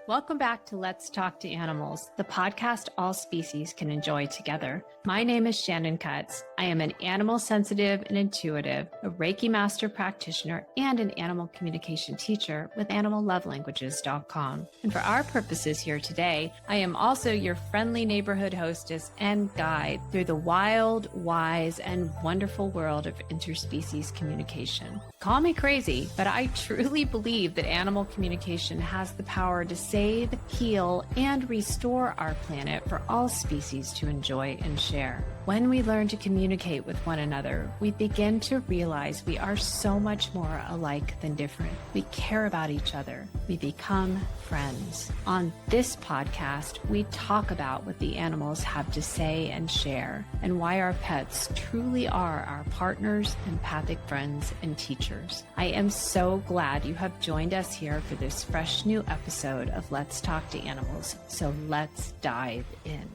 Welcome back to Let's Talk to Animals, the podcast all species can enjoy together. My name is Shannon Cutts. I am an animal sensitive and intuitive, a Reiki master practitioner, and an animal communication teacher with animallovelanguages.com. And for our purposes here today, I am also your friendly neighborhood hostess and guide through the wild, wise, and wonderful world of interspecies communication. Call me crazy, but I truly believe that animal communication has the power to save, heal, and restore our planet for all species to enjoy and share. When we learn to communicate with one another, we begin to realize we are so much more alike than different. We care about each other. We become friends. On this podcast, we talk about what the animals have to say and share, and why our pets truly are our partners, empathic friends, and teachers. I am so glad you have joined us here for this fresh new episode of Let's Talk to Animals. So let's dive in.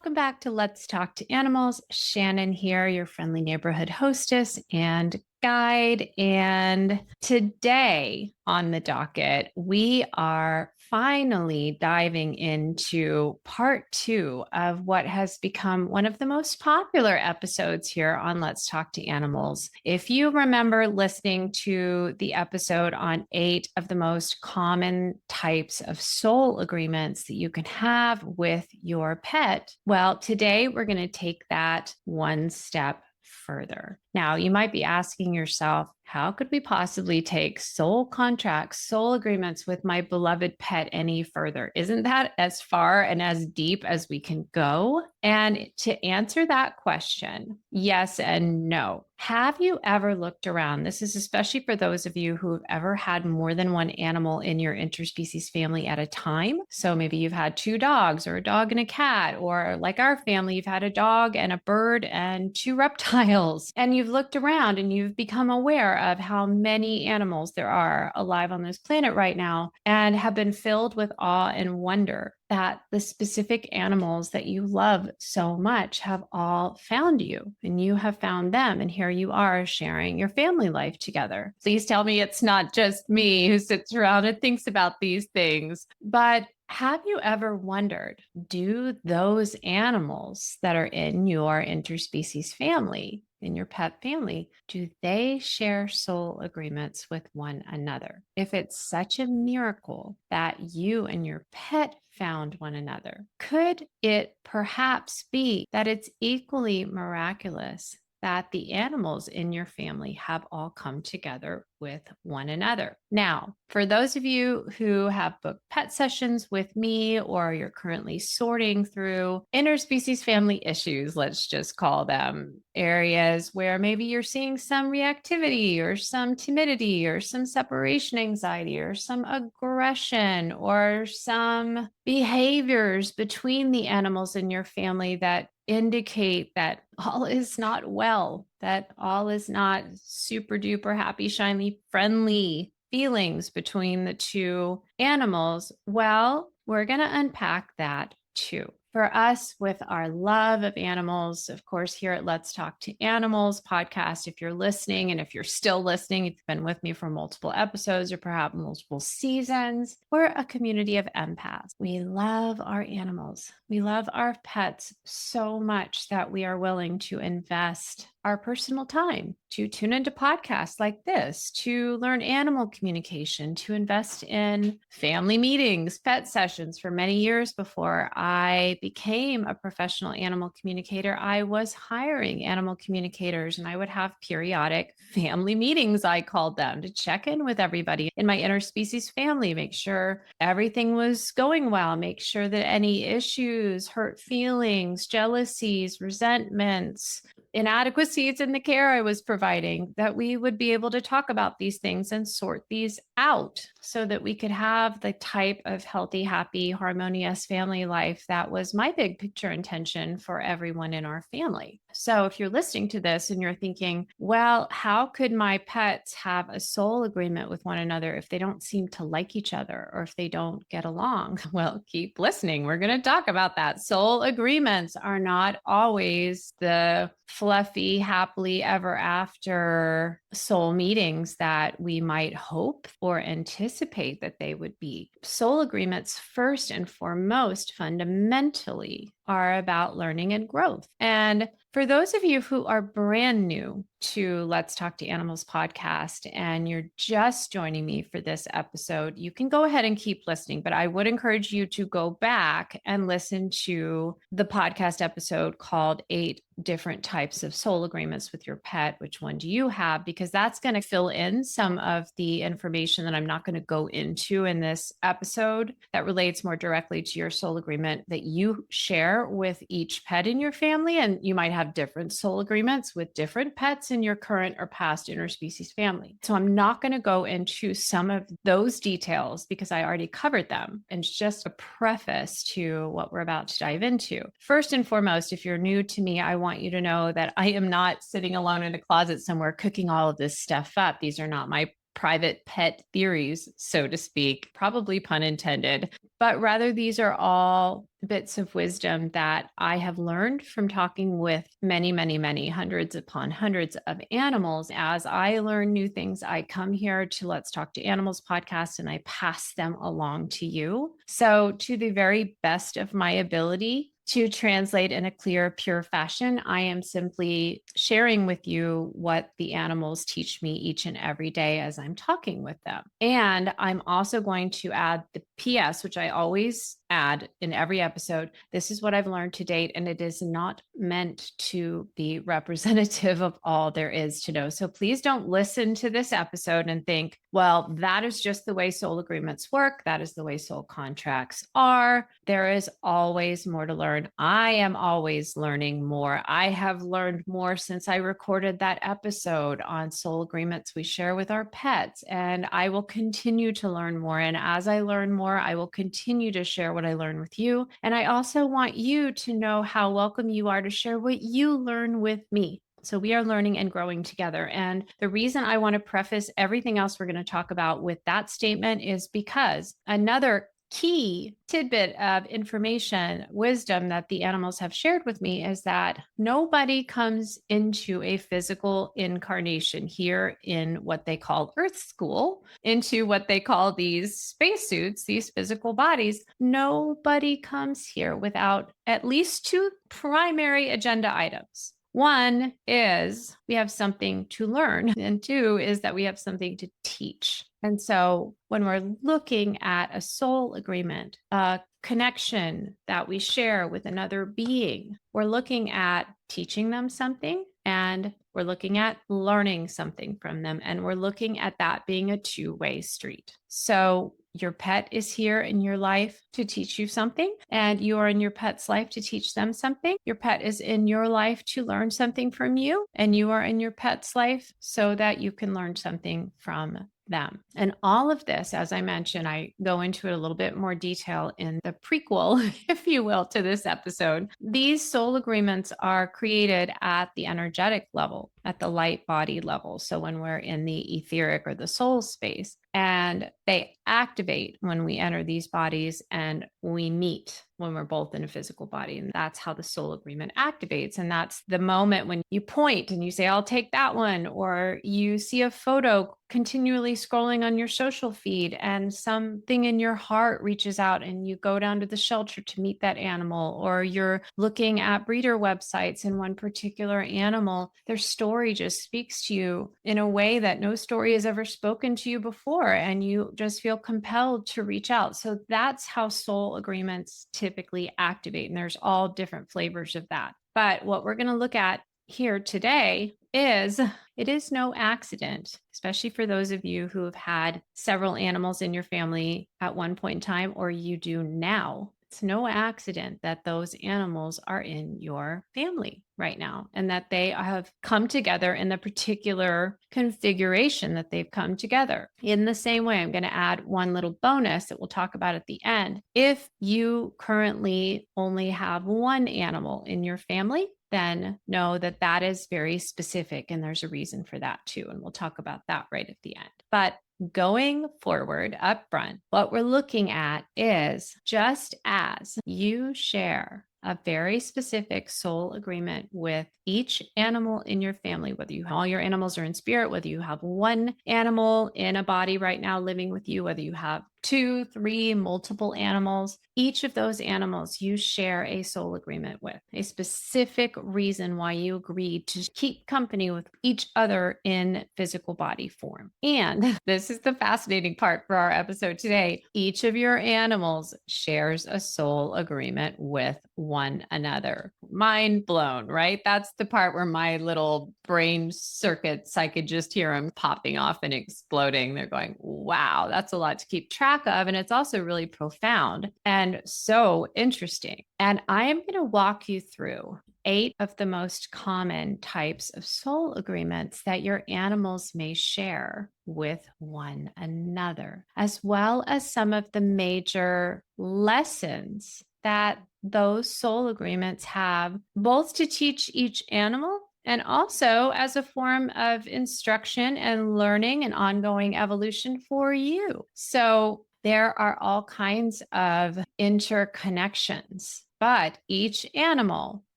Welcome back to Let's Talk to Animals. Shannon here, your friendly neighborhood hostess and guide. And today on the docket, we are finally diving into part 2 of what has become one of the most popular episodes here on Let's Talk to Animals. If you remember listening to the episode on 8 of the most common types of soul agreements that you can have with your pet, well, today we're going to take that one step further. Now, you might be asking yourself, how could we possibly take soul contracts, soul agreements with my beloved pet any further? Isn't that as far and as deep as we can go? And to answer that question, yes and no. Have you ever looked around? This is especially for those of you who have ever had more than one animal in your interspecies family at a time. So maybe you've had 2 dogs or a dog and a cat, or like our family, you've had a dog and a bird and 2 reptiles. And you've looked around and you've become aware of how many animals there are alive on this planet right now, and have been filled with awe and wonder that the specific animals that you love so much have all found you, and you have found them. And here you are sharing your family life together. Please tell me it's not just me who sits around and thinks about these things. But have you ever wondered, do those animals that are in your interspecies family, in your pet family, do they share soul agreements with one another? If it's such a miracle that you and your pet found one another, could it perhaps be that it's equally miraculous that the animals in your family have all come together with one another? Now, for those of you who have booked pet sessions with me, or you're currently sorting through interspecies family issues, let's just call them, areas where maybe you're seeing some reactivity or some timidity or some separation anxiety or some aggression or some behaviors between the animals in your family that indicate that all is not well, that all is not super duper happy, shiny, friendly feelings between the 2 animals, well, we're going to unpack that too. For us, with our love of animals, of course, here at Let's Talk to Animals podcast, if you're listening, and if you're still listening, if you've been with me for multiple episodes or perhaps multiple seasons, we're a community of empaths. We love our animals. We love our pets so much that we are willing to invest our personal time to tune into podcasts like this, to learn animal communication, to invest in family meetings, pet sessions. For many years before I became a professional animal communicator, I was hiring animal communicators, and I would have periodic family meetings, I called them, to check in with everybody in my interspecies family, make sure everything was going well, make sure that any issues, hurt feelings, jealousies, resentments, inadequacies in the care I was providing, that we would be able to talk about these things and sort these out so that we could have the type of healthy, happy, harmonious family life that was my big picture intention for everyone in our family. So if you're listening to this and you're thinking, well, how could my pets have a soul agreement with one another if they don't seem to like each other or if they don't get along? Well, keep listening. We're going to talk about that. Soul agreements are not always the fluffy, happily ever after soul meetings that we might hope or anticipate that they would be. Soul agreements, first and foremost, fundamentally are about learning and growth. And for those of you who are brand new to Let's Talk to Animals podcast and you're just joining me for this episode, you can go ahead and keep listening, but I would encourage you to go back and listen to the podcast episode called 8 Different Types of Soul Agreements with Your Pet. Which one do you have? Because that's going to fill in some of the information that I'm not going to go into in this episode that relates more directly to your soul agreement that you share with each pet in your family. And you might have different soul agreements with different pets in your current or past interspecies family. So I'm not going to go into some of those details because I already covered them. And it's just a preface to what we're about to dive into. First and foremost, if you're new to me, I want you to know that I am not sitting alone in a closet somewhere cooking all of this stuff up. These are not my private pet theories, so to speak, probably pun intended, but rather these are all bits of wisdom that I have learned from talking with many, many, many hundreds upon hundreds of animals. As I learn new things, I come here to Let's Talk to Animals podcast and I pass them along to you. So to the very best of my ability, to translate in a clear, pure fashion, I am simply sharing with you what the animals teach me each and every day as I'm talking with them. And I'm also going to add the PS, which I always add in every episode. This is what I've learned to date, and it is not meant to be representative of all there is to know. So please don't listen to this episode and think, well, that is just the way soul agreements work. That is the way soul contracts are. There is always more to learn. I am always learning more. I have learned more since I recorded that episode on soul agreements we share with our pets, and I will continue to learn more. And as I learn more, I will continue to share what I learn with you. And I also want you to know how welcome you are to share what you learn with me. So we are learning and growing together. And the reason I want to preface everything else we're going to talk about with that statement is because another key tidbit of information, wisdom that the animals have shared with me is that nobody comes into a physical incarnation here in what they call Earth School, into what they call these spacesuits, these physical bodies. Nobody comes here without at least 2 primary agenda items. One is we have something to learn, and 2 is that we have something to teach. And so when we're looking at a soul agreement, a connection that we share with another being, we're looking at teaching them something and we're looking at learning something from them. And we're looking at that being a 2-way street. So your pet is here in your life to teach you something, and you are in your pet's life to teach them something. Your pet is in your life to learn something from you, and you are in your pet's life so that you can learn something from them. And all of this, as I mentioned, I go into it a little bit more detail in the prequel, if you will, to this episode. These soul agreements are created at the energetic level, at the light body level. So when we're in the etheric or the soul space, and they activate when we enter these bodies and we meet when we're both in a physical body. And that's how the soul agreement activates. And that's the moment when you point and you say, I'll take that one, or you see a photo continually scrolling on your social feed and something in your heart reaches out and you go down to the shelter to meet that animal, or you're looking at breeder websites and one particular animal, their story just speaks to you in a way that no story has ever spoken to you before, and you just feel compelled to reach out. So that's how soul agreements typically activate, and there's all different flavors of that. But what we're going to look at here today is it is no accident, especially for those of you who have had several animals in your family at one point in time, or you do now. It's no accident that those animals are in your family right now and that they have come together in the particular configuration that they've come together. In the same way, I'm going to add one little bonus that we'll talk about at the end. If you currently only have one animal in your family, then know that that is very specific and there's a reason for that too. And we'll talk about that right at the end. But going forward up front, what we're looking at is just as you share a very specific soul agreement with each animal in your family, whether you all your animals are in spirit, whether you have one animal in a body right now living with you, whether you have 2, 3, multiple animals, each of those animals you share a soul agreement with, a specific reason why you agreed to keep company with each other in physical body form. And this is the fascinating part for our episode today. Each of your animals shares a soul agreement with one another. Mind blown, right? That's the part where my little brain circuits, I could just hear them popping off and exploding. They're going, wow, that's a lot to keep track of. And it's also really profound and so interesting. And I am going to walk you through 8 of the most common types of soul agreements that your animals may share with one another, as well as some of the major lessons that those soul agreements have, both to teach each animal and also as a form of instruction and learning and ongoing evolution for you. So there are all kinds of interconnections, but each animal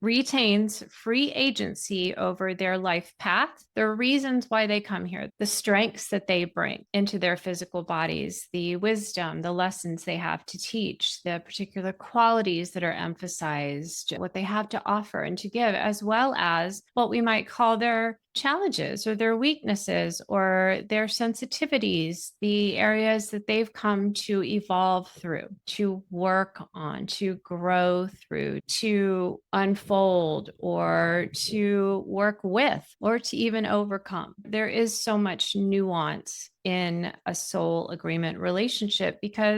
retains free agency over their life path, the reasons why they come here, the strengths that they bring into their physical bodies, the wisdom, the lessons they have to teach, the particular qualities that are emphasized, what they have to offer and to give, as well as what we might call their challenges or their weaknesses or their sensitivities, the areas that they've come to evolve through, to work on, to grow through, to unfold, or to work with, or to even overcome. There is so much nuance in a soul agreement relationship because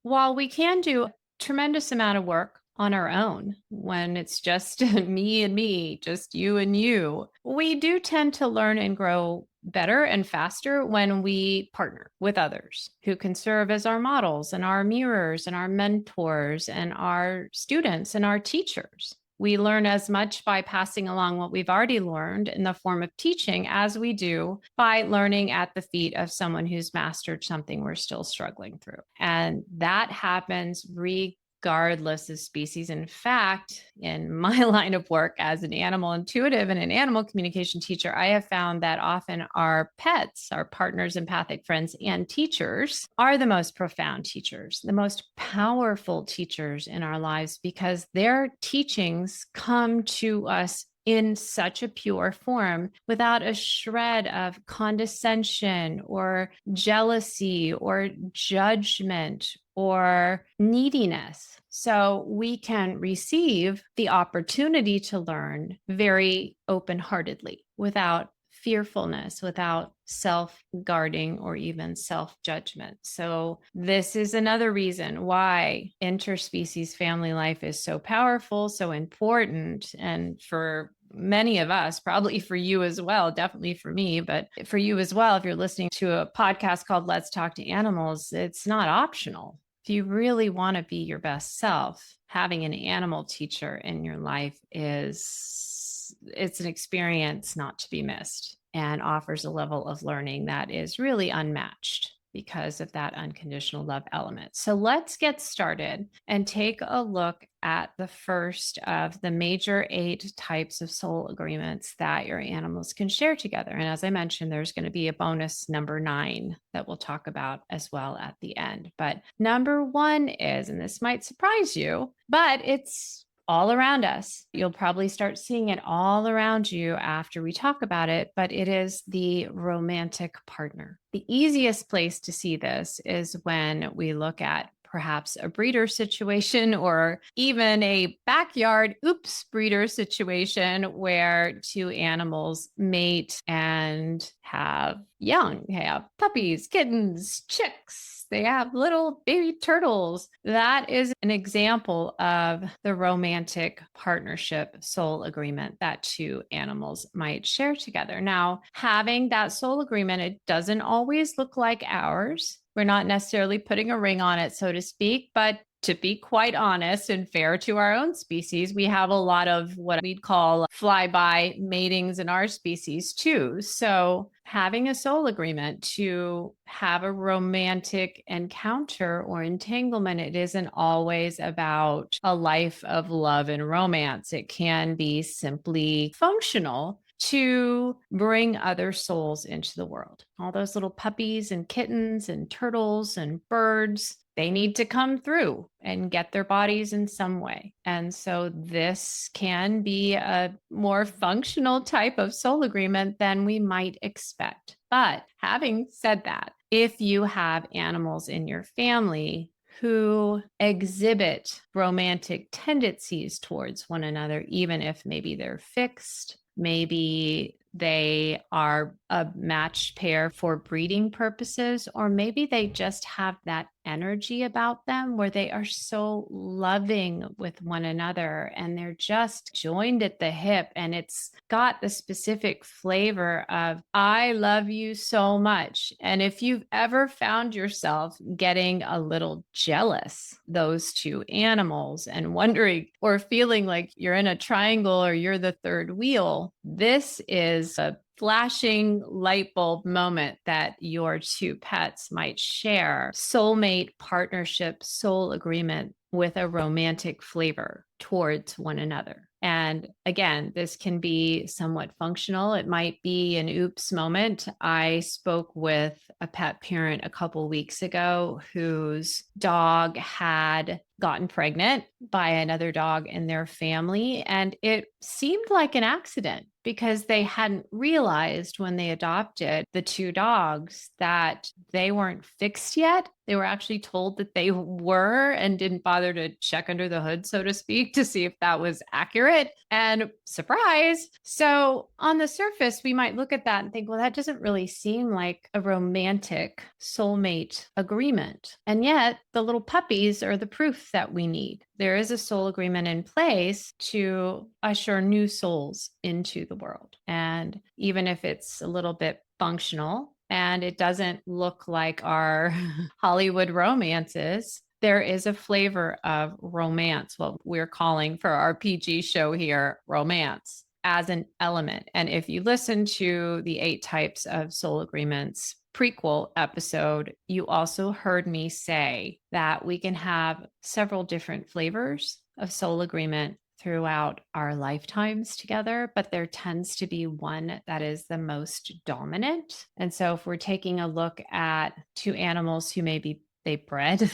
while we can do a tremendous amount of work on our own when it's just me and me, just you and you, we do tend to learn and grow better and faster when we partner with others who can serve as our models and our mirrors and our mentors and our students and our teachers. We learn as much by passing along what we've already learned in the form of teaching as we do by learning at the feet of someone who's mastered something we're still struggling through. And that happens regardless of species. In fact, in my line of work as an animal intuitive and an animal communication teacher, I have found that often our pets, our partners, empathic friends, and teachers are the most profound teachers, the most powerful teachers in our lives because their teachings come to us in such a pure form without a shred of condescension or jealousy or judgment or neediness. So we can receive the opportunity to learn very open-heartedly without fearfulness, without self-guarding or even self-judgment. So this is another reason why interspecies family life is so powerful, so important, and for many of us, probably for you as well, definitely for me, but for you as well, if you're listening to a podcast called Let's Talk to Animals, it's not optional. If you really want to be your best self, having an animal teacher in your life it's an experience not to be missed and offers a level of learning that is really unmatched because of that unconditional love element. So let's get started and take a look at the first of the major 8 types of soul agreements that your animals can share together. And as I mentioned, there's going to be a bonus number 9 that we'll talk about as well at the end. But number 1 is, and this might surprise you, but it's all around us. You'll probably start seeing it all around you after we talk about it, but it is the romantic partner. The easiest place to see this is when we look at perhaps a breeder situation or even a backyard breeder situation where 2 animals mate and have young, they have puppies, kittens, chicks, they have little baby turtles. That is an example of the romantic partnership soul agreement that 2 animals might share together. Now, having that soul agreement, it doesn't always look like ours. We're not necessarily putting a ring on it, so to speak, but to be quite honest and fair to our own species, we have a lot of what we'd call flyby matings in our species too. So having a soul agreement to have a romantic encounter or entanglement, it isn't always about a life of love and romance. It can be simply functional to bring other souls into the world. All those little puppies and kittens and turtles and birds, they need to come through and get their bodies in some way. And so this can be a more functional type of soul agreement than we might expect. But having said that, if you have animals in your family who exhibit romantic tendencies towards one another, even if maybe they're fixed, maybe they are a matched pair for breeding purposes, or maybe they just have that energy about them where they are so loving with one another and they're just joined at the hip, and it's got the specific flavor of I love you so much. And if you've ever found yourself getting a little jealous, those two animals, and wondering or feeling like you're in a triangle or you're the third wheel, this is a flashing light bulb moment that your two pets might share soulmate partnership, soul agreement with a romantic flavor towards one another. And again, this can be somewhat functional. It might be an oops moment. I spoke with a pet parent a couple weeks ago whose dog had gotten pregnant by another dog in their family. And it seemed like an accident because they hadn't realized when they adopted the two dogs that they weren't fixed yet. They were actually told that they were and didn't bother to check under the hood, so to speak, to see if that was accurate. And surprise. So on the surface, we might look at that and think, well, that doesn't really seem like a romantic soulmate agreement. And yet the little puppies are the proof that we need. There is a soul agreement in place to usher new souls into the world. And even if it's a little bit functional and it doesn't look like our Hollywood romances, there is a flavor of romance, what we're calling for our PG show here, romance, as an element. And if you listen to the 8 types of soul agreements prequel episode, you also heard me say that we can have several different flavors of soul agreement throughout our lifetimes together, but there tends to be one that is the most dominant. And so if we're taking a look at two animals who maybe they bred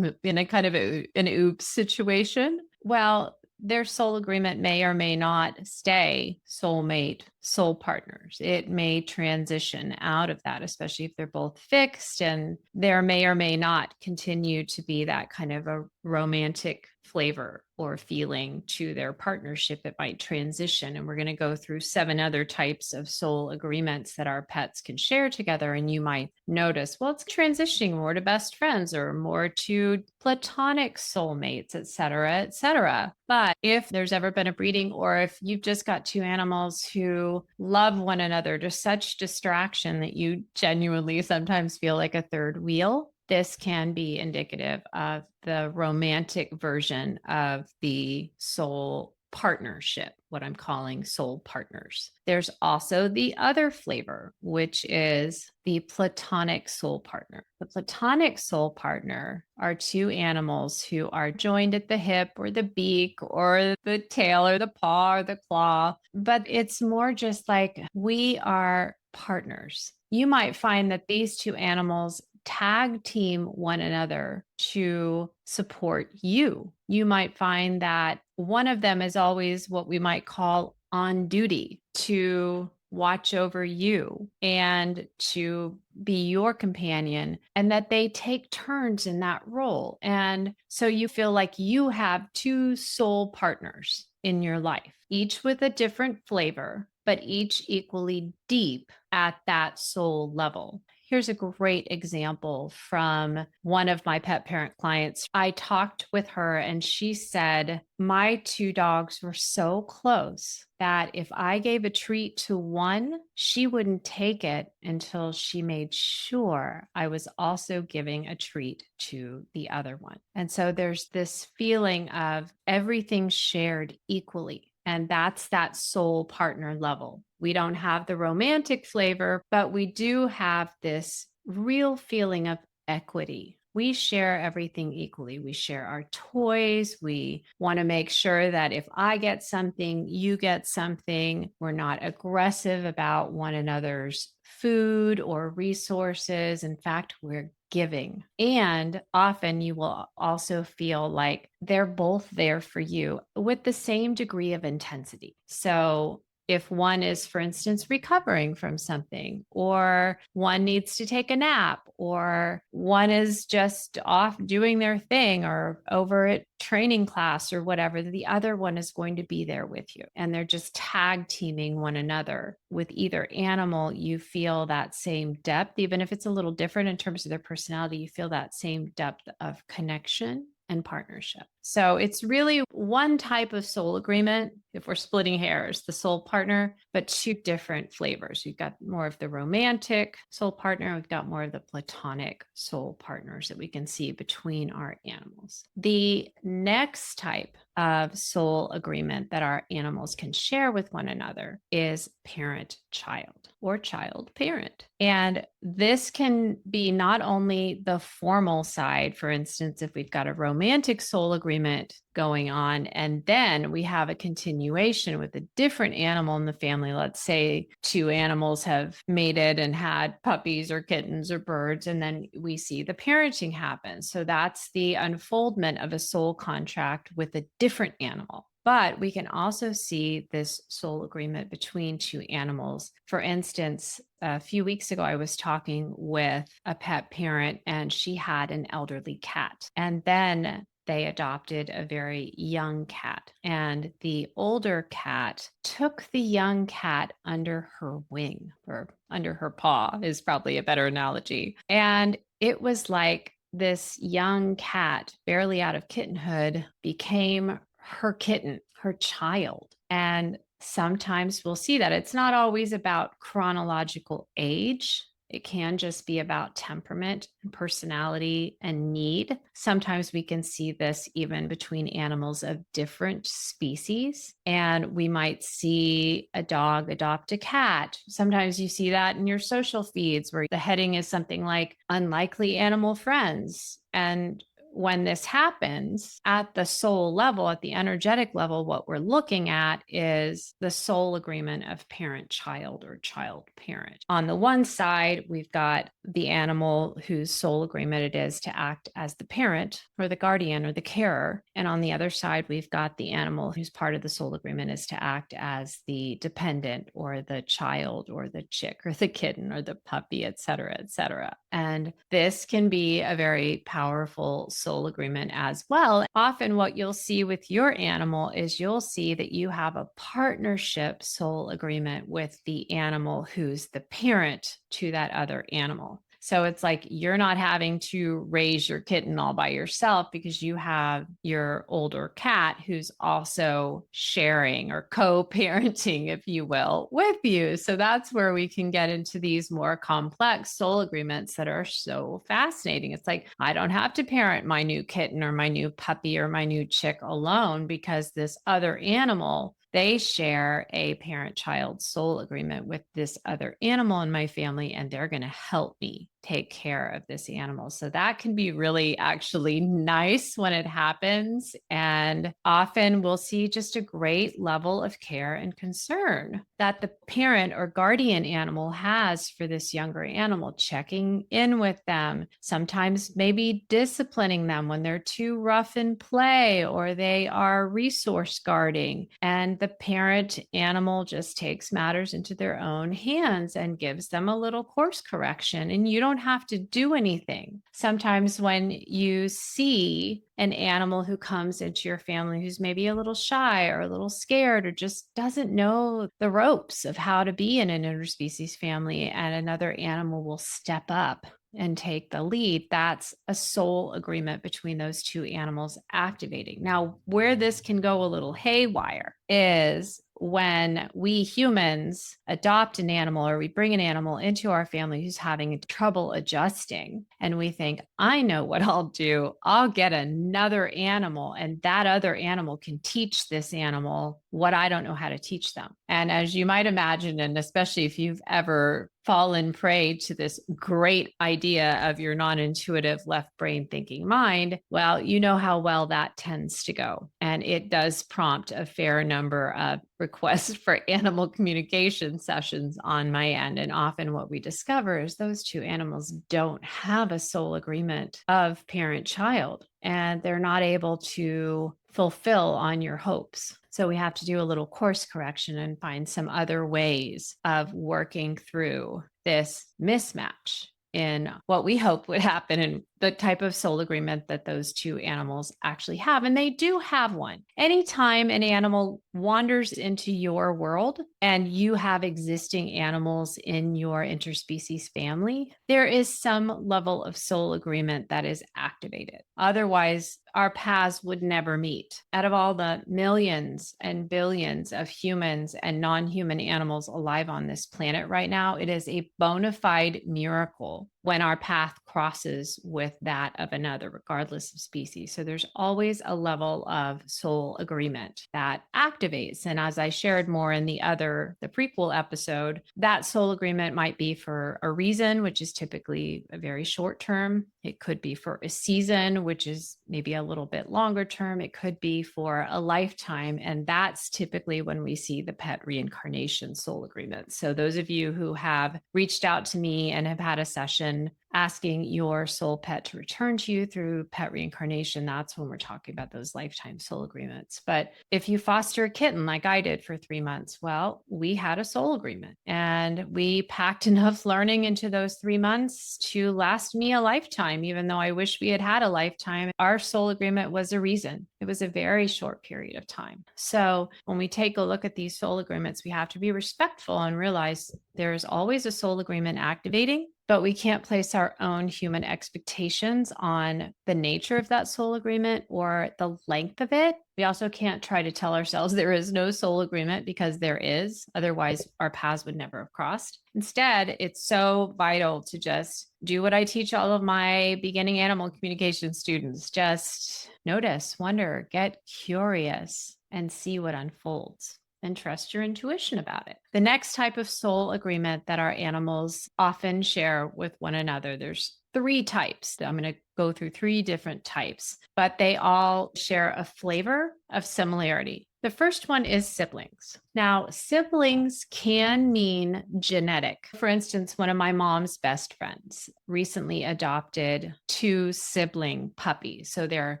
in a kind of an oops situation, well, their soul agreement may or may not stay soulmate, soul partners. It may transition out of that, especially if they're both fixed, and there may or may not continue to be that kind of a romantic flavor or feeling to their partnership. It might transition. And we're going to go through 7 other types of soul agreements that our pets can share together. And you might notice, well, it's transitioning more to best friends or more to platonic soulmates, et cetera, et cetera. But if there's ever been a breeding, or if you've just got two animals who love one another to such distraction that you genuinely sometimes feel like a third wheel, this can be indicative of the romantic version of the soul partnership, what I'm calling soul partners. There's also the other flavor, which is the platonic soul partner. The platonic soul partner are two animals who are joined at the hip or the beak or the tail or the paw or the claw, but it's more just like we are partners. You might find that these two animals tag team one another to support you. You might find that one of them is always what we might call on duty to watch over you and to be your companion, and that they take turns in that role. And so you feel like you have two soul partners in your life, each with a different flavor, but each equally deep at that soul level. Here's a great example from one of my pet parent clients. I talked with her and she said, my two dogs were so close that if I gave a treat to one, she wouldn't take it until she made sure I was also giving a treat to the other one. And so there's this feeling of everything shared equally. And that's that soul partner level. We don't have the romantic flavor, but we do have this real feeling of equity. We share everything equally. We share our toys. We want to make sure that if I get something, you get something. We're not aggressive about one another's food or resources. In fact, we're giving. And often you will also feel like they're both there for you with the same degree of intensity. So if one is, for instance, recovering from something, or one needs to take a nap, or one is just off doing their thing or over at training class or whatever, the other one is going to be there with you. And they're just tag teaming one another. With either animal, you feel that same depth, even if it's a little different in terms of their personality, you feel that same depth of connection and partnership. So it's really one type of soul agreement, if we're splitting hairs, the soul partner, but two different flavors. We've got more of the romantic soul partner. We've got more of the platonic soul partners that we can see between our animals. The next type of soul agreement that our animals can share with one another is parent-child or child-parent. And this can be not only the formal side, for instance, if we've got a romantic soul agreement going on, and then we have a continuation with a different animal in the family. Let's say two animals have mated and had puppies or kittens or birds, and then we see the parenting happen. So that's the unfoldment of a soul contract with a different animal. But we can also see this soul agreement between two animals. For instance, a few weeks ago, I was talking with a pet parent and she had an elderly cat. And then they adopted a very young cat. And the older cat took the young cat under her wing, or under her paw is probably a better analogy. And it was like this young cat, barely out of kittenhood, became her kitten, her child. And sometimes we'll see that it's not always about chronological age. It can just be about temperament and personality and need. Sometimes we can see this even between animals of different species. And we might see a dog adopt a cat. Sometimes you see that in your social feeds where the heading is something like unlikely animal friends. And when this happens at the soul level, at the energetic level, what we're looking at is the soul agreement of parent-child or child-parent. On the one side, we've got the animal whose soul agreement it is to act as the parent or the guardian or the carer. And on the other side, we've got the animal whose part of the soul agreement is to act as the dependent or the child or the chick or the kitten or the puppy, et cetera, et cetera. And this can be a very powerful soul agreement as well. Often what you'll see with your animal is you'll see that you have a partnership soul agreement with the animal who's the parent to that other animal. So it's like you're not having to raise your kitten all by yourself because you have your older cat who's also sharing or co-parenting, if you will, with you. So that's where we can get into these more complex soul agreements that are so fascinating. It's like, I don't have to parent my new kitten or my new puppy or my new chick alone because this other animal, they share a parent-child soul agreement with this other animal in my family, and they're going to help me take care of this animal. So that can be really actually nice when it happens. And often we'll see just a great level of care and concern that the parent or guardian animal has for this younger animal, checking in with them, sometimes maybe disciplining them when they're too rough in play or they are resource guarding. And the parent animal just takes matters into their own hands and gives them a little course correction. And you don't don't have to do anything. Sometimes when you see an animal who comes into your family who's maybe a little shy or a little scared or just doesn't know the ropes of how to be in an interspecies family, and another animal will step up and take the lead, that's a soul agreement between those two animals activating. Now, where this can go a little haywire is when we humans adopt an animal or we bring an animal into our family who's having trouble adjusting, and we think, I know what I'll do. I'll get another animal, and that other animal can teach this animal what I don't know how to teach them. And as you might imagine, and especially if you've ever fallen prey to this great idea of your non-intuitive left brain thinking mind, well, you know how well that tends to go. And it does prompt a fair number of requests for animal communication sessions on my end. And often what we discover is those two animals don't have a soul agreement of parent-child, and they're not able to fulfill on your hopes. So we have to do a little course correction and find some other ways of working through this mismatch in what we hope would happen and the type of soul agreement that those two animals actually have. And they do have one. Anytime an animal wanders into your world and you have existing animals in your interspecies family, there is some level of soul agreement that is activated. Otherwise, our paths would never meet. Out of all the millions and billions of humans and non-human animals alive on this planet right now, it is a bona fide miracle when our path crosses with that of another, regardless of species. So there's always a level of soul agreement that activates. And as I shared more in the prequel episode, that soul agreement might be for a reason, which is typically a very short term. It could be for a season, which is maybe a little bit longer term. It could be for a lifetime. And that's typically when we see the pet reincarnation soul agreement. So those of you who have reached out to me and have had a session asking your soul pet to return to you through pet reincarnation, that's when we're talking about those lifetime soul agreements. But if you foster a kitten like I did for 3 months, well, we had a soul agreement and we packed enough learning into those 3 months to last me a lifetime. Even though I wish we had had a lifetime, our soul agreement was a reason. It was a very short period of time. So when we take a look at these soul agreements, we have to be respectful and realize there's always a soul agreement activating, but we can't place our own human expectations on the nature of that soul agreement or the length of it. We also can't try to tell ourselves there is no soul agreement, because there is. Otherwise, our paths would never have crossed. Instead, it's so vital to just do what I teach all of my beginning animal communication students. Just notice, wonder, get curious, and see what unfolds. And trust your intuition about it. The next type of soul agreement that our animals often share with one another, there's 3 types. I'm going to go through 3 different types, but they all share a flavor of similarity. The first one is siblings. Now, siblings can mean genetic. For instance, one of my mom's best friends recently adopted 2 sibling puppies. So they're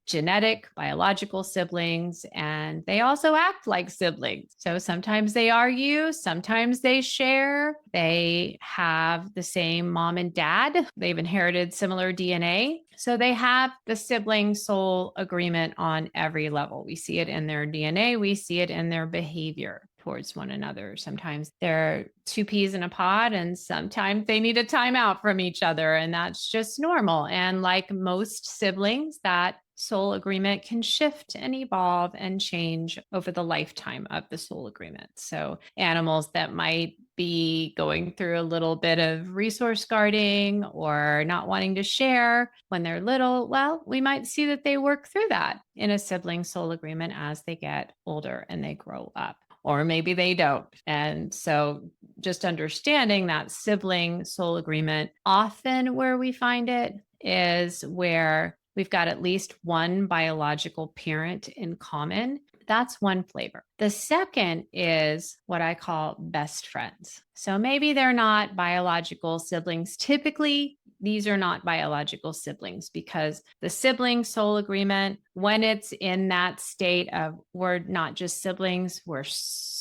genetic, biological siblings, and they also act like siblings. So sometimes they argue, sometimes they share. They have the same mom and dad. They've inherited similar DNA. So they have the sibling soul agreement on every level. We see it in their DNA. We see it in their behavior towards one another. Sometimes they're 2 peas in a pod, and sometimes they need a timeout from each other, and that's just normal. And like most siblings, that soul agreement can shift and evolve and change over the lifetime of the soul agreement. So animals that might be going through a little bit of resource guarding or not wanting to share when they're little, well, we might see that they work through that in a sibling soul agreement as they get older and they grow up. Or maybe they don't. And so just understanding that sibling soul agreement, often where we find it is where we've got at least one biological parent in common. That's one flavor. The second is what I call best friends. So maybe they're not biological siblings. Typically, these are not biological siblings, because the sibling soul agreement, when it's in that state of we're not just siblings, we're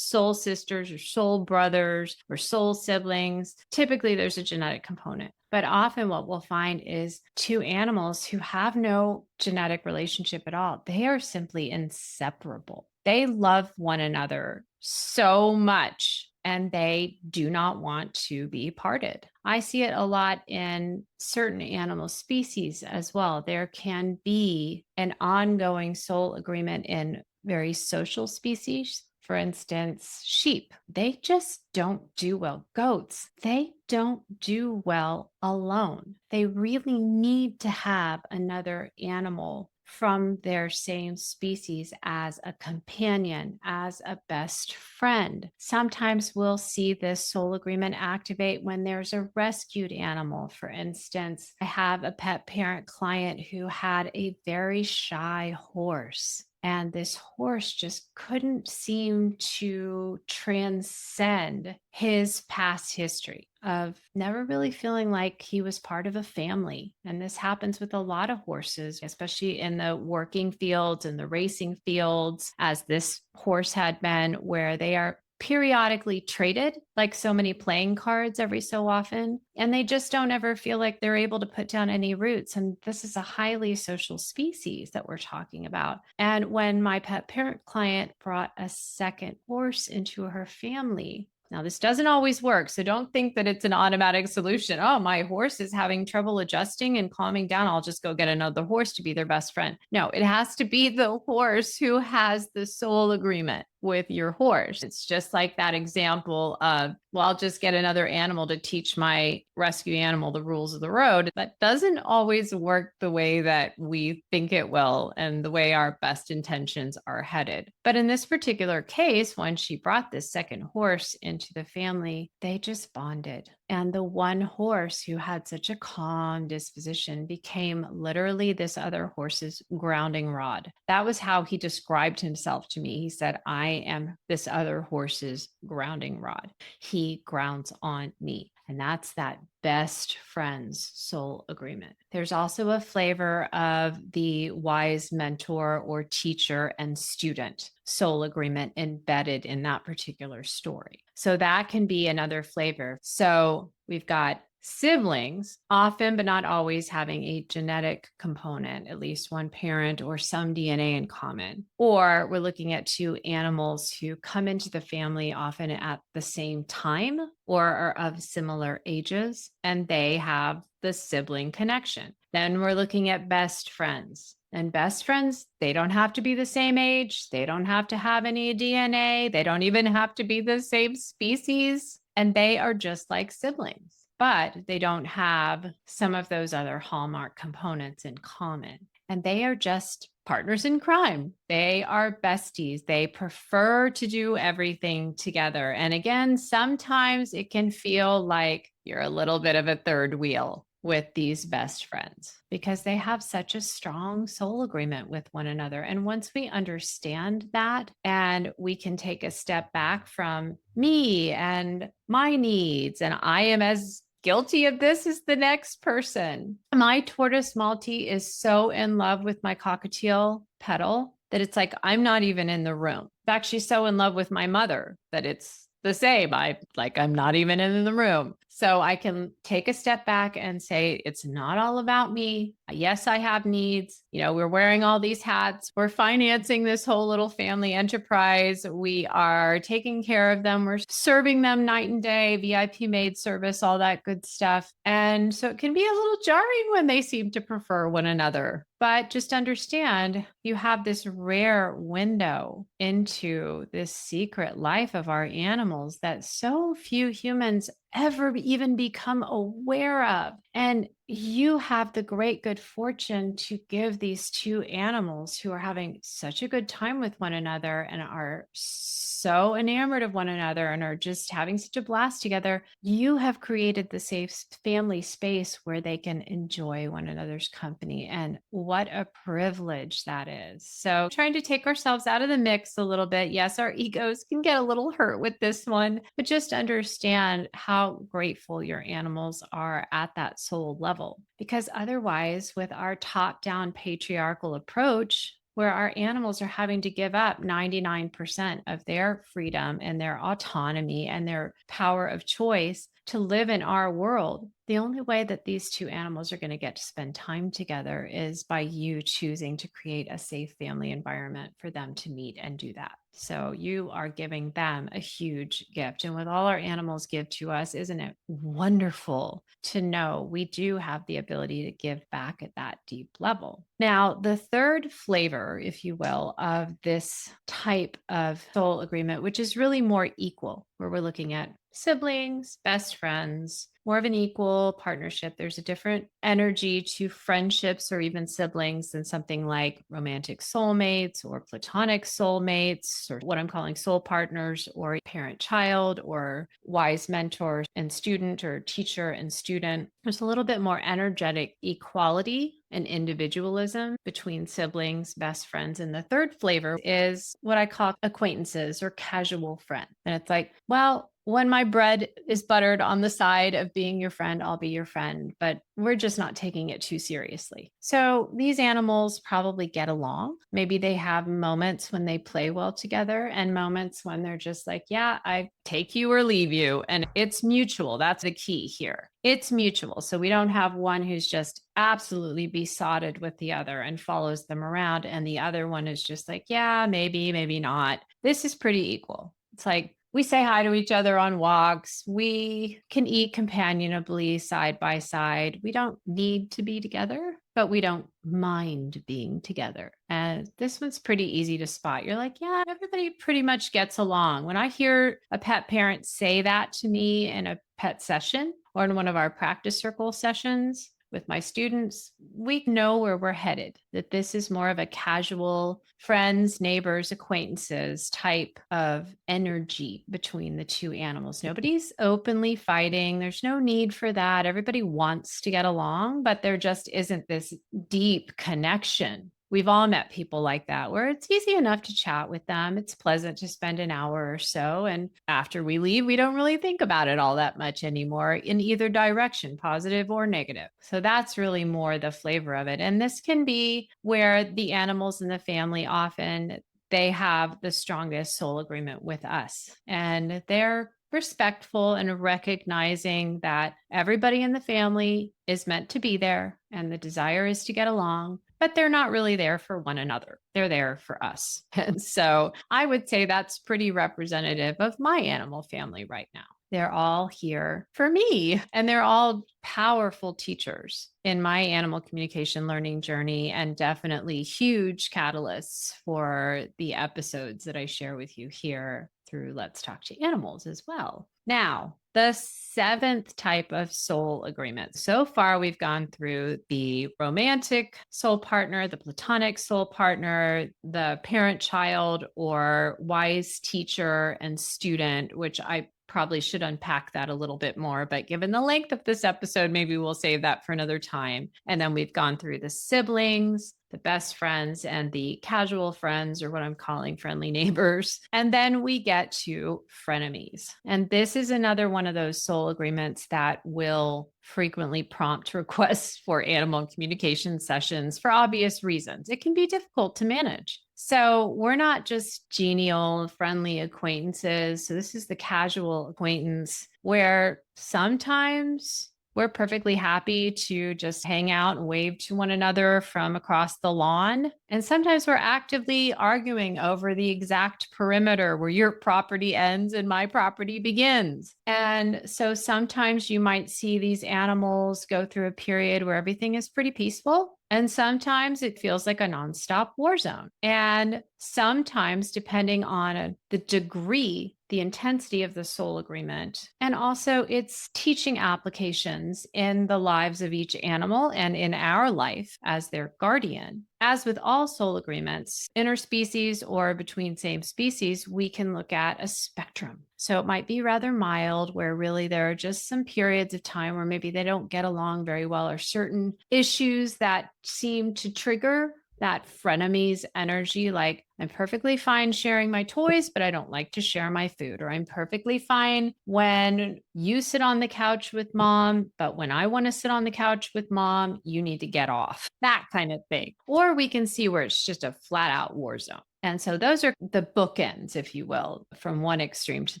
soul sisters or soul brothers or soul siblings, typically there's a genetic component. But often what we'll find is two animals who have no genetic relationship at all, they are simply inseparable. They love one another so much and they do not want to be parted. I see it a lot in certain animal species as well. There can be an ongoing soul agreement in very social species. For instance, sheep, they just don't do well. Goats, they don't do well alone. They really need to have another animal from their same species as a companion, as a best friend. Sometimes we'll see this soul agreement activate when there's a rescued animal. For instance, I have a pet parent client who had a very shy horse. And this horse just couldn't seem to transcend his past history of never really feeling like he was part of a family. And this happens with a lot of horses, especially in the working fields and the racing fields, as this horse had been, where they are periodically traded like so many playing cards every so often, and they just don't ever feel like they're able to put down any roots. And this is a highly social species that we're talking about. And when my pet parent client brought a second horse into her family, now, this doesn't always work, so don't think that it's an automatic solution. Oh, my horse is having trouble adjusting and calming down. I'll just go get another horse to be their best friend. No, it has to be the horse who has the soul agreement with your horse. It's just like that example of, well, I'll just get another animal to teach my rescue animal the rules of the road. That doesn't always work the way that we think it will and the way our best intentions are headed. But in this particular case, when she brought this second horse into the family, they just bonded. And the one horse who had such a calm disposition became literally this other horse's grounding rod. That was how he described himself to me. He said, I am this other horse's grounding rod. He grounds on me. And that's that best friend's soul agreement. There's also a flavor of the wise mentor or teacher and student soul agreement embedded in that particular story. So that can be another flavor. So we've got siblings, often but not always having a genetic component, at least one parent or some DNA in common. Or we're looking at two animals who come into the family often at the same time or are of similar ages, and they have the sibling connection. Then we're looking at best friends. And best friends, they don't have to be the same age. They don't have to have any DNA. They don't even have to be the same species. And they are just like siblings, but they don't have some of those other hallmark components in common. And they are just partners in crime. They are besties. They prefer to do everything together. And again, sometimes it can feel like you're a little bit of a third wheel with these best friends because they have such a strong soul agreement with one another. And once we understand that and we can take a step back from me and my needs, and I am as guilty of this as the next person. My tortoise Maltese is so in love with my cockatiel petal that it's like I'm not even in the room. In fact, she's so in love with my mother that it's the same. I'm not even in the room. So I can take a step back and say, it's not all about me. Yes, I have needs. We're wearing all these hats. We're financing this whole little family enterprise. We are taking care of them. We're serving them night and day, VIP maid service, all that good stuff. And so it can be a little jarring when they seem to prefer one another. But just understand you have this rare window into this secret life of our animals that so few humans ever even become aware of. And you have the great good fortune to give these two animals who are having such a good time with one another and are so enamored of one another and are just having such a blast together. You have created the safe family space where they can enjoy one another's company. And what a privilege that is. So trying to take ourselves out of the mix a little bit. Yes, our egos can get a little hurt with this one, but just understand how grateful your animals are at that soul level. Because otherwise, with our top-down patriarchal approach, where our animals are having to give up 99% of their freedom and their autonomy and their power of choice to live in our world. The only way that these two animals are going to get to spend time together is by you choosing to create a safe family environment for them to meet and do that. So you are giving them a huge gift. And with all our animals give to us, isn't it wonderful to know we do have the ability to give back at that deep level? Now, the third flavor, if you will, of this type of soul agreement, which is really more equal, where we're looking at siblings, best friends, more of an equal partnership. There's a different energy to friendships or even siblings than something like romantic soulmates or platonic soulmates, or what I'm calling soul partners, or parent child, or wise mentor and student, or teacher and student. There's a little bit more energetic equality and individualism between siblings, best friends. And the third flavor is what I call acquaintances or casual friend. And it's like, well, when my bread is buttered on the side of being your friend, I'll be your friend, but we're just not taking it too seriously. So these animals probably get along. Maybe they have moments when they play well together and moments when they're just like, yeah, I take you or leave you. And it's mutual. That's the key here. It's mutual. So we don't have one who's just absolutely besotted with the other and follows them around. And the other one is just like, yeah, maybe, maybe not. This is pretty equal. It's like, we say hi to each other on walks. We can eat companionably side by side. We don't need to be together, but we don't mind being together. And this one's pretty easy to spot. You're like, yeah, everybody pretty much gets along. When I hear a pet parent say that to me in a pet session or in one of our practice circle sessions with my students, we know where we're headed, that this is more of a casual friends, neighbors, acquaintances type of energy between the two animals. Nobody's openly fighting. There's no need for that. Everybody wants to get along, but there just isn't this deep connection. We've all met people like that where it's easy enough to chat with them. It's pleasant to spend an hour or so. And after we leave, we don't really think about it all that much anymore in either direction, positive or negative. So that's really more the flavor of it. And this can be where the animals in the family often they have the strongest soul agreement with us. And they're respectful and recognizing that everybody in the family is meant to be there and the desire is to get along, but they're not really there for one another. They're there for us. And so I would say that's pretty representative of my animal family right now. They're all here for me, and they're all powerful teachers in my animal communication learning journey, and definitely huge catalysts for the episodes that I share with you here through Let's Talk to Animals as well. Now, the seventh type of soul agreement. So far, we've gone through the romantic soul partner, the platonic soul partner, the parent child, or wise teacher and student, which I probably should unpack that a little bit more, but given the length of this episode, maybe we'll save that for another time. And then we've gone through the siblings, the best friends, and the casual friends, or what I'm calling friendly neighbors. And then we get to frenemies. And this is another one of those soul agreements that will frequently prompt requests for animal communication sessions for obvious reasons. It can be difficult to manage. So we're not just genial, friendly acquaintances. So this is the casual acquaintance where sometimes we're perfectly happy to just hang out and wave to one another from across the lawn. And sometimes we're actively arguing over the exact perimeter where your property ends and my property begins. And so sometimes you might see these animals go through a period where everything is pretty peaceful. And sometimes it feels like a nonstop war zone. And sometimes, depending on the degree, the intensity of the soul agreement, and also its teaching applications in the lives of each animal and in our life as their guardian. As with all soul agreements, interspecies or between same species, we can look at a spectrum. So it might be rather mild, where really there are just some periods of time where maybe they don't get along very well, or certain issues that seem to trigger that frenemies energy, like I'm perfectly fine sharing my toys, but I don't like to share my food. Or I'm perfectly fine when you sit on the couch with mom, but when I want to sit on the couch with mom, you need to get off. That kind of thing. Or we can see where it's just a flat out war zone. And so those are the bookends, if you will, from one extreme to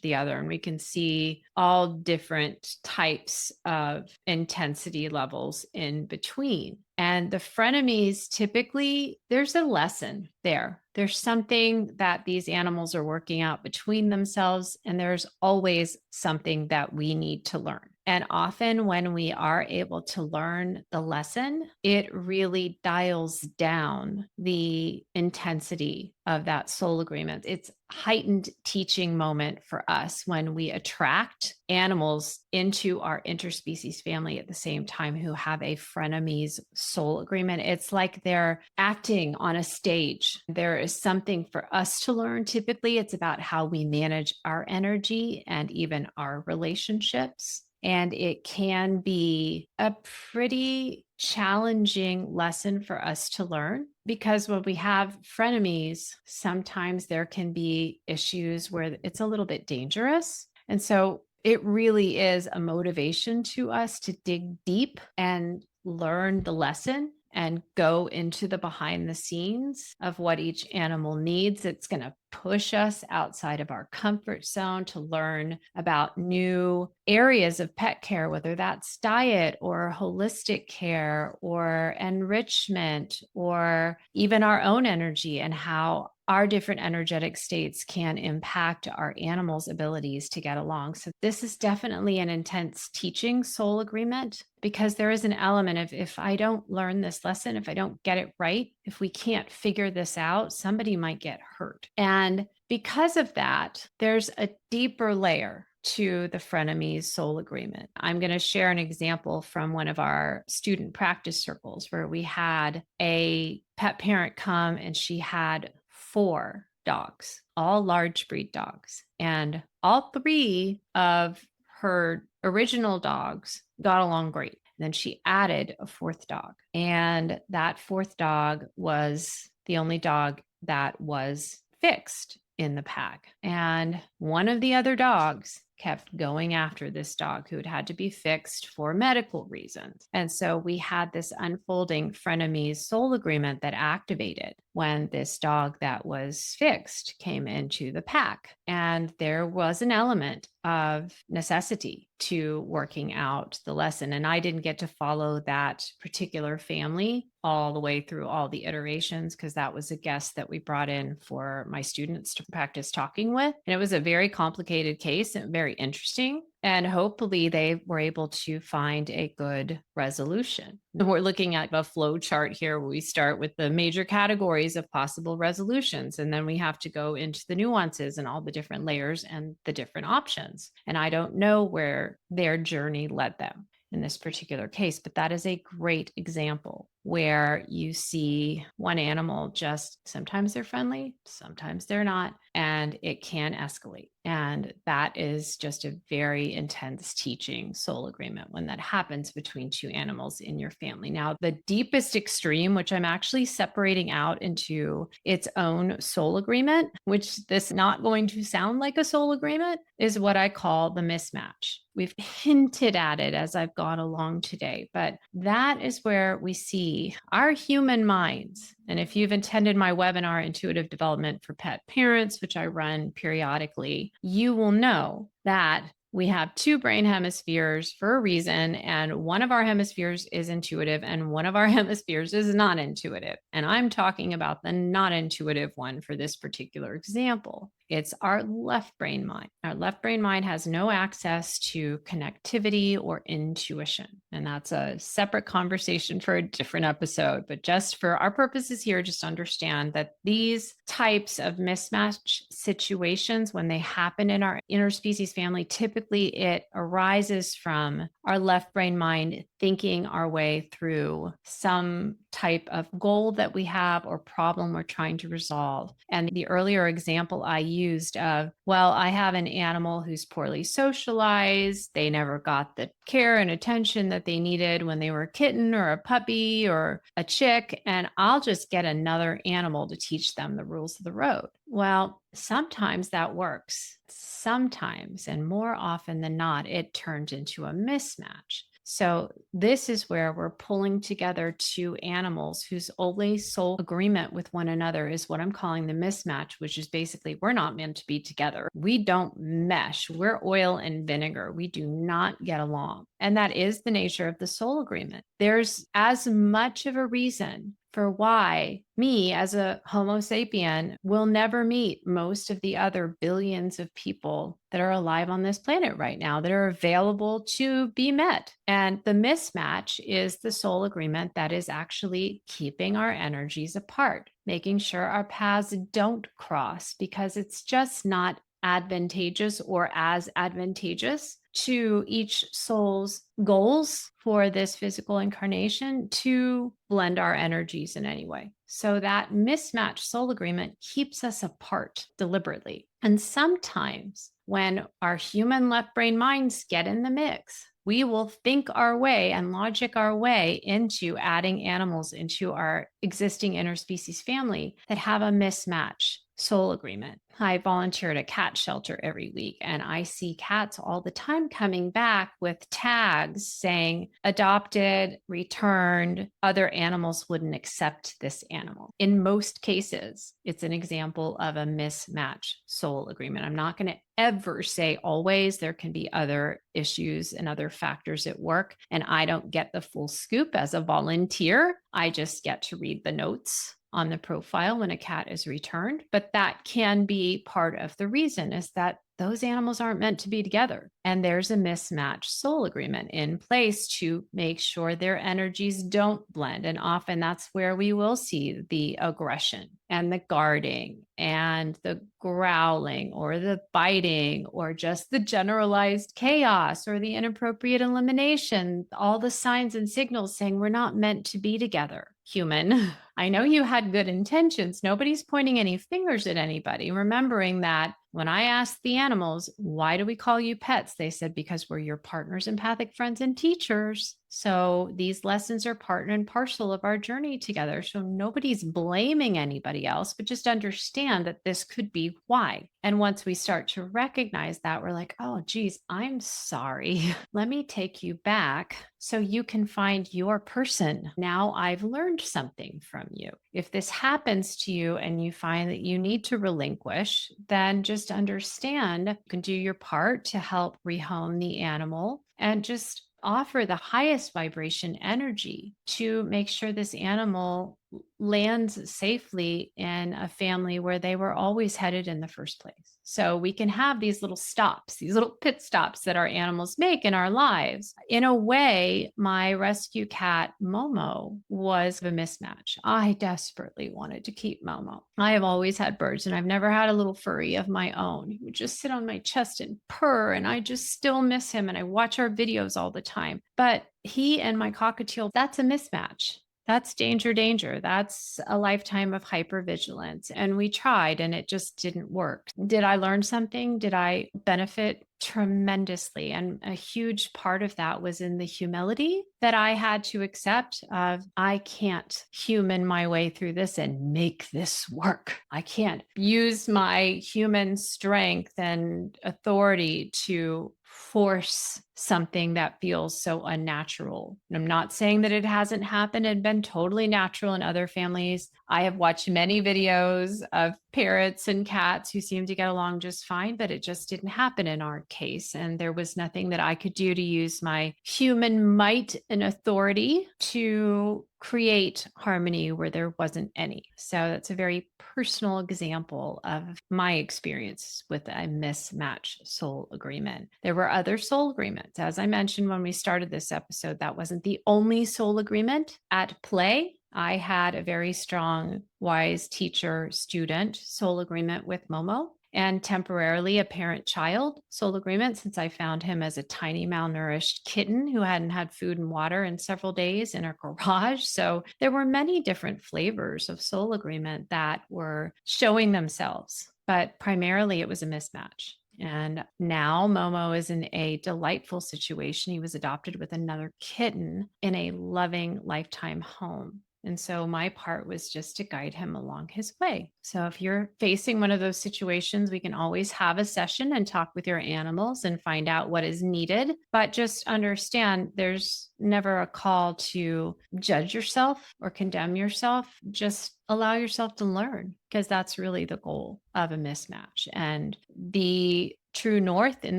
the other. And we can see all different types of intensity levels in between. And the frenemies, typically, there's a lesson there. There's something that these animals are working out between themselves, and there's always something that we need to learn. And often, when we are able to learn the lesson, it really dials down the intensity of that soul agreement. It's heightened teaching moment for us when we attract animals into our interspecies family at the same time who have a frenemies soul agreement. It's like they're acting on a stage. There is something for us to learn. Typically, it's about how we manage our energy and even our relationships. And it can be a pretty challenging lesson for us to learn because when we have frenemies, sometimes there can be issues where it's a little bit dangerous. And so it really is a motivation to us to dig deep and learn the lesson and go into the behind the scenes of what each animal needs. It's going to push us outside of our comfort zone to learn about new areas of pet care, whether that's diet or holistic care or enrichment or even our own energy and how our different energetic states can impact our animals' abilities to get along. So this is definitely an intense teaching soul agreement because there is an element of if I don't learn this lesson, if I don't get it right, if we can't figure this out, somebody might get hurt. And because of that, there's a deeper layer to the frenemies soul agreement. I'm going to share an example from one of our student practice circles where we had a pet parent come and she had 4 dogs, all large breed dogs. And all 3 of her original dogs got along great. And then she added a 4th dog. And that 4th dog was the only dog that was fixed in the pack. And one of the other dogs kept going after this dog who had to be fixed for medical reasons. And so we had this unfolding frenemies soul agreement that activated when this dog that was fixed came into the pack. And there was an element of necessity to working out the lesson. And I didn't get to follow that particular family all the way through all the iterations because that was a guest that we brought in for my students to practice talking with. And it was a very complicated case and very interesting. And hopefully they were able to find a good resolution. We're looking at a flow chart here where we start with the major categories of possible resolutions. And then we have to go into the nuances and all the different layers and the different options. And I don't know where their journey led them in this particular case, but that is a great example where you see one animal just sometimes they're friendly, sometimes they're not, and it can escalate. And that is just a very intense teaching soul agreement when that happens between 2 animals in your family. Now, the deepest extreme, which I'm actually separating out into its own soul agreement, which this is not going to sound like a soul agreement, is what I call the mismatch. We've hinted at it as I've gone along today, but that is where we see our human minds. And if you've attended my webinar, Intuitive Development for Pet Parents, which I run periodically, you will know that we have 2 brain hemispheres for a reason, and one of our hemispheres is intuitive and one of our hemispheres is not intuitive. And I'm talking about the not intuitive one for this particular example. It's our left brain mind. Our left brain mind has no access to connectivity or intuition. And that's a separate conversation for a different episode. But just for our purposes here, just understand that these types of mismatch situations, when they happen in our interspecies family, typically it arises from our left brain mind thinking our way through some type of goal that we have or problem we're trying to resolve. And the earlier example I used of, well, I have an animal who's poorly socialized. They never got the care and attention that they needed when they were a kitten or a puppy or a chick, and I'll just get another animal to teach them the rules of the road. Well, sometimes that works. Sometimes, and more often than not, it turns into a mismatch. So this is where we're pulling together two animals whose only sole agreement with one another is what I'm calling the mismatch, which is basically we're not meant to be together. We don't mesh. We're oil and vinegar. We do not get along. And that is the nature of the soul agreement. There's as much of a reason for why me as a Homo sapien will never meet most of the other billions of people that are alive on this planet right now that are available to be met. And the mismatch is the soul agreement that is actually keeping our energies apart, making sure our paths don't cross because it's just not advantageous or as advantageous to each soul's goals for this physical incarnation to blend our energies in any way. So that mismatched soul agreement keeps us apart deliberately. And sometimes when our human left brain minds get in the mix, we will think our way and logic our way into adding animals into our existing interspecies family that have a mismatch soul agreement. I volunteer at a cat shelter every week, and I see cats all the time coming back with tags saying adopted, returned, other animals wouldn't accept this animal. In most cases, it's an example of a mismatch soul agreement. I'm not going to ever say always. There can be other issues and other factors at work, and I don't get the full scoop as a volunteer. I just get to read the notes on the profile when a cat is returned. But that can be part of the reason is that those animals aren't meant to be together. And there's a mismatched soul agreement in place to make sure their energies don't blend. And often that's where we will see the aggression and the guarding and the growling or the biting or just the generalized chaos or the inappropriate elimination, all the signs and signals saying we're not meant to be together. Human, I know you had good intentions. Nobody's pointing any fingers at anybody. Remembering that when I asked the animals, why do we call you pets? They said, because we're your partners, empathic friends, and teachers. So these lessons are part and parcel of our journey together. So nobody's blaming anybody else, but just understand that this could be why. And once we start to recognize that, we're like, oh, geez, I'm sorry. Let me take you back so you can find your person. Now I've learned something from you. If this happens to you and you find that you need to relinquish, then just understand you can do your part to help rehome the animal and just offer the highest vibration energy to make sure this animal lands safely in a family where they were always headed in the first place. So we can have these little stops, these little pit stops that our animals make in our lives. In a way, my rescue cat, Momo, was a mismatch. I desperately wanted to keep Momo. I have always had birds and I've never had a little furry of my own. He would just sit on my chest and purr, and I just still miss him. And I watch our videos all the time. But he and my cockatiel, that's a mismatch. That's danger, danger. That's a lifetime of hypervigilance. And we tried and it just didn't work. Did I learn something? Did I benefit? Tremendously. And a huge part of that was in the humility that I had to accept of I can't human my way through this and make this work. I can't use my human strength and authority to force something that feels so unnatural. And I'm not saying that it hasn't happened and been totally natural in other families. I have watched many videos of parrots and cats who seem to get along just fine, but it just didn't happen in our case. And there was nothing that I could do to use my human might and authority to create harmony where there wasn't any. So that's a very personal example of my experience with a mismatch soul agreement. There were other soul agreements. As I mentioned when we started this episode, that wasn't the only soul agreement at play. I had a very strong, wise teacher student soul agreement with Momo. and temporarily a parent-child soul agreement, since I found him as a tiny malnourished kitten who hadn't had food and water in several days in our garage. So there were many different flavors of soul agreement that were showing themselves, but primarily it was a mismatch. And now Momo is in a delightful situation. He was adopted with another kitten in a loving lifetime home. And so my part was just to guide him along his way. So if you're facing one of those situations, we can always have a session and talk with your animals and find out what is needed. But just understand there's never a call to judge yourself or condemn yourself. Just allow yourself to learn, because that's really the goal of a mismatch. And the true north in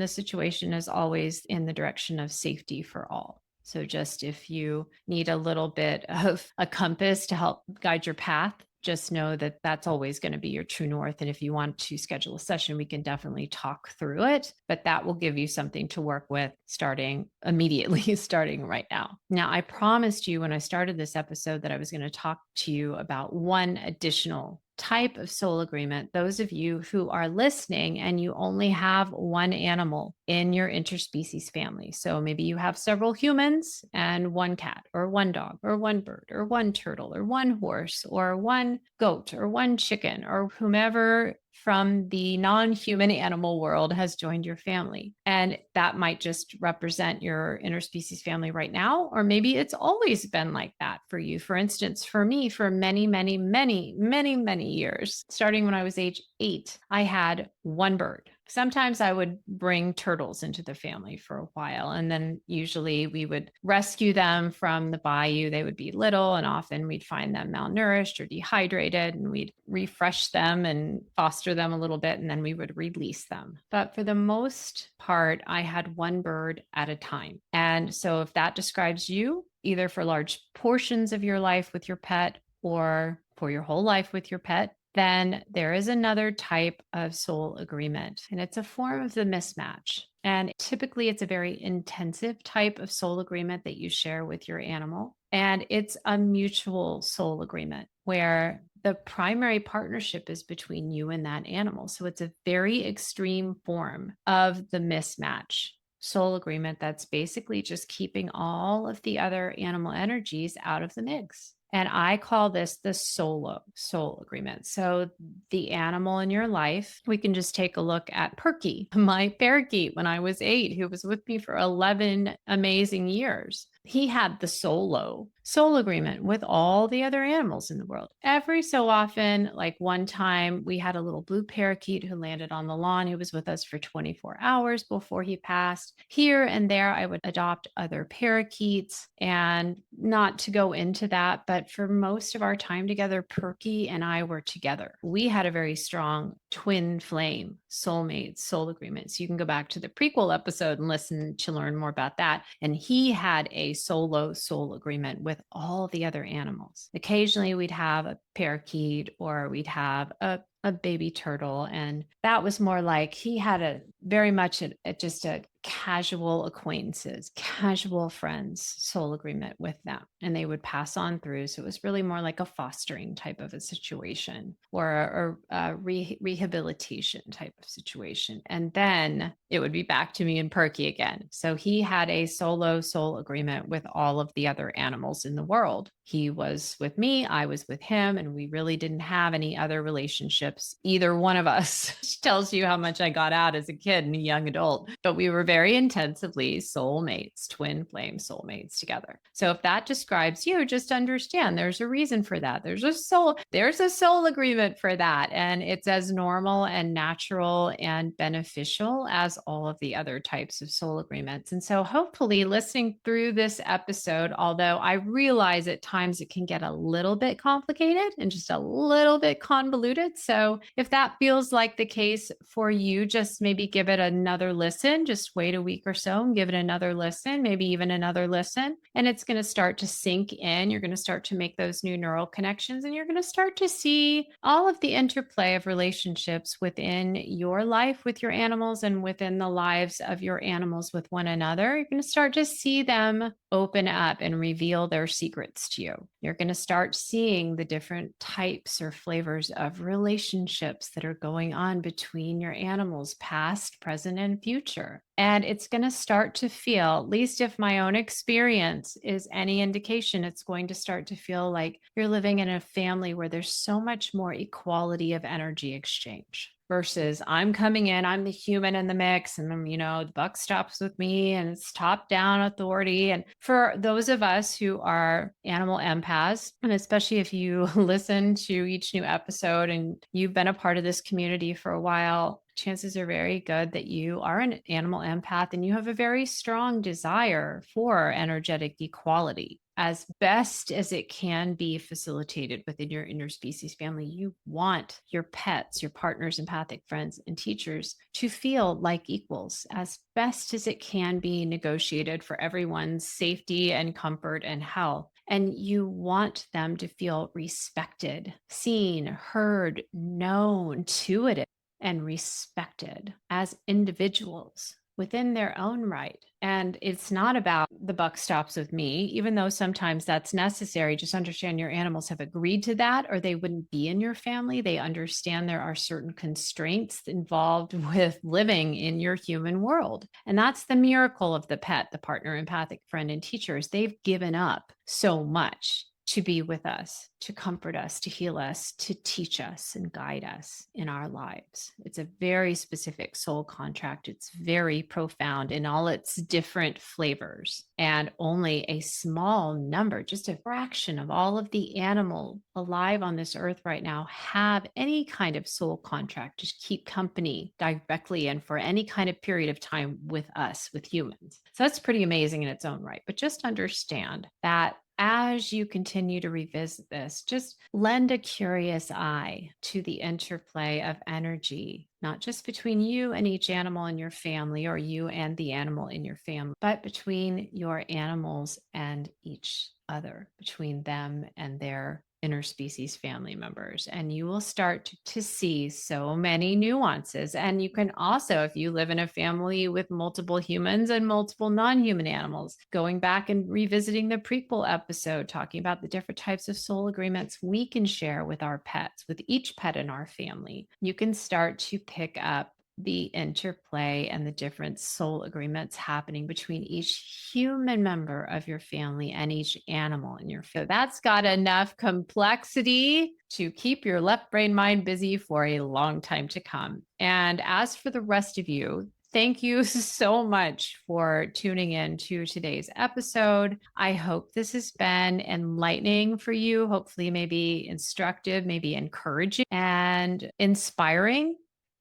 the situation is always in the direction of safety for all. So just if you need a little bit of a compass to help guide your path, just know that that's always going to be your true north. And if you want to schedule a session, we can definitely talk through it, but that will give you something to work with starting immediately, starting right now. Now, I promised you when I started this episode that I was going to talk to you about one additional type of soul agreement. Those of you who are listening and you only have one animal in your interspecies family. So maybe you have several humans and one cat or one dog or one bird or one turtle or one horse or one goat or one chicken or whomever from the non-human animal world has joined your family. And that might just represent your interspecies family right now, or maybe it's always been like that for you. For instance, for me, for many, many, many, many, many years, starting when I was age 8, I had one bird. Sometimes I would bring turtles into the family for a while, and then usually we would rescue them from the bayou. They would be little, and often we'd find them malnourished or dehydrated, and we'd refresh them and foster them a little bit, and then we would release them. But for the most part, I had one bird at a time. And so if that describes you, either for large portions of your life with your pet or for your whole life with your pet, then there is another type of soul agreement, and it's a form of the mismatch. And typically, it's a very intensive type of soul agreement that you share with your animal. And it's a mutual soul agreement where the primary partnership is between you and that animal. So it's a very extreme form of the mismatch soul agreement that's basically just keeping all of the other animal energies out of the mix. And I call this the solo soul agreement. So the animal in your life, we can just take a look at Perky, my parakeet when I was 8, who was with me for 11 amazing years. He had the solo soul agreement with all the other animals in the world. Every so often, like one time, we had a little blue parakeet who landed on the lawn. He was with us for 24 hours before he passed. Here and there, I would adopt other parakeets, and not to go into that, but for most of our time together, Perky and I were together. We had a very strong twin flame soulmate soul agreement. So you can go back to the prequel episode and listen to learn more about that. And he had a solo soul agreement with all the other animals. Occasionally we'd have a parakeet or we'd have a baby turtle. And that was more like he had a very much just a casual acquaintances, casual friends soul agreement with them. And they would pass on through. So it was really more like a fostering type of a situation or a rehabilitation type of situation. And then it would be back to me and Perky again. So he had a solo soul agreement with all of the other animals in the world. He was with me, I was with him, and we really didn't have any other relationships, either one of us, which tells you how much I got out as a kid and a young adult. But we were very intensively soulmates, twin flame soulmates together. So if that describes you, just understand there's a reason for that. There's a soul agreement for that. And it's as normal and natural and beneficial as all of the other types of soul agreements. And so hopefully listening through this episode, although I realize at times it can get a little bit complicated and just a little bit convoluted. So if that feels like the case for you, just maybe give it another listen. Just wait a week or so and give it another listen, maybe even another listen. And it's going to start to sink in. You're going to start to make those new neural connections, and you're going to start to see all of the interplay of relationships within your life with your animals and within the lives of your animals with one another. You're going to start to see them open up and reveal their secrets to you. You're going to start seeing the different types or flavors of relationships relationships that are going on between your animals, past, present, and future. And it's going to start to feel, at least if my own experience is any indication, it's going to start to feel like you're living in a family where there's so much more equality of energy exchange versus I'm coming in, I'm the human in the mix, and the buck stops with me and it's top down authority. And for those of us who are animal empaths, and especially if you listen to each new episode and you've been a part of this community for a while, chances are very good that you are an animal empath and you have a very strong desire for energetic equality as best as it can be facilitated within your interspecies family. You want your pets, your partners, empathic friends, and teachers to feel like equals as best as it can be negotiated for everyone's safety and comfort and health. And you want them to feel respected, seen, heard, known, intuitive, and respected as individuals within their own right. And it's not about the buck stops with me, even though sometimes that's necessary. Just understand your animals have agreed to that, or they wouldn't be in your family. They understand there are certain constraints involved with living in your human world. And that's the miracle of the pet, the partner, empathic friend, and teachers. They've given up so much to be with us, to comfort us, to heal us, to teach us and guide us in our lives. It's a very specific soul contract. It's very profound in all its different flavors. And only a small number, just a fraction of all of the animals alive on this earth right now have any kind of soul contract to keep company directly and for any kind of period of time with us, with humans. So that's pretty amazing in its own right. But just understand that as you continue to revisit this, just lend a curious eye to the interplay of energy, not just between you and each animal in your family or you and the animal in your family, but between your animals and each other, between them and their interspecies family members. And you will start to see so many nuances. And you can also, if you live in a family with multiple humans and multiple non-human animals, going back and revisiting the prequel episode, talking about the different types of soul agreements we can share with our pets, with each pet in our family, you can start to pick up the interplay and the different soul agreements happening between each human member of your family and each animal in your family. That's got enough complexity to keep your left brain mind busy for a long time to come. And as for the rest of you, thank you so much for tuning in to today's episode. I hope this has been enlightening for you, hopefully maybe instructive, maybe encouraging and inspiring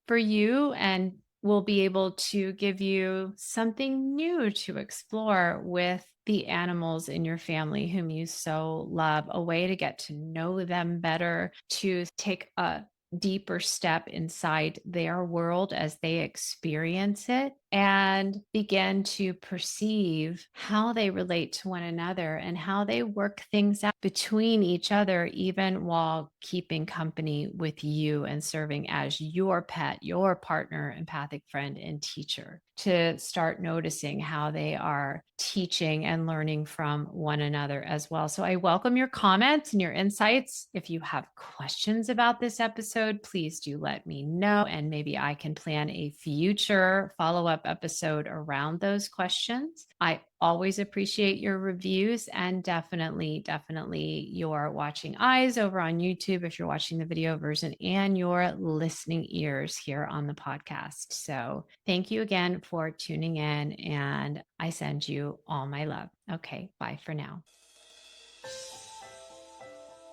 for you, and we'll be able to give you something new to explore with the animals in your family whom you so love, a way to get to know them better, to take a deeper step inside their world as they experience it and begin to perceive how they relate to one another and how they work things out between each other, even while keeping company with you and serving as your pet, your partner, empathic friend, and teacher. To start noticing how they are teaching and learning from one another as well. So I welcome your comments and your insights. If you have questions about this episode, please do let me know, and maybe I can plan a future follow-up episode around those questions. I always appreciate your reviews and definitely your watching eyes over on YouTube if you're watching the video version, and your listening ears here on the podcast. So thank you again for tuning in, and I send you all my love. Okay, bye for now.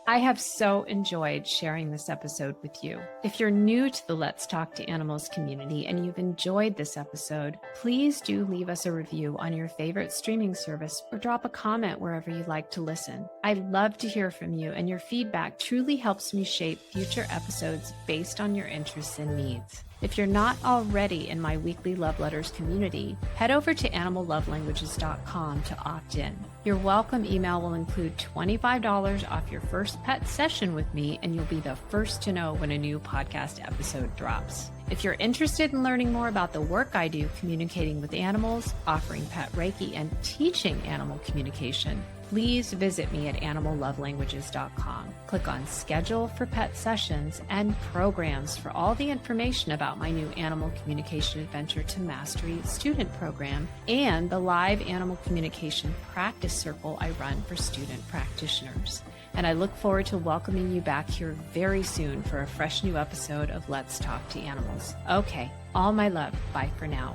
I have so enjoyed sharing this episode with you. If you're new to the Let's Talk to Animals community and you've enjoyed this episode, please do leave us a review on your favorite streaming service or drop a comment wherever you like to listen. I love to hear from you, and your feedback truly helps me shape future episodes based on your interests and needs. If you're not already in my weekly love letters community, head over to animallovelanguages.com to opt in. Your welcome email will include $25 off your first pet session with me, and you'll be the first to know when a new podcast episode drops. If you're interested in learning more about the work I do communicating with animals, offering pet Reiki, and teaching animal communication, please visit me at animallovelanguages.com. Click on Schedule for Pet Sessions and Programs for all the information about my new Animal Communication Adventure to Mastery student program and the live animal communication practice circle I run for student practitioners. And I look forward to welcoming you back here very soon for a fresh new episode of Let's Talk to Animals. Okay, all my love. Bye for now.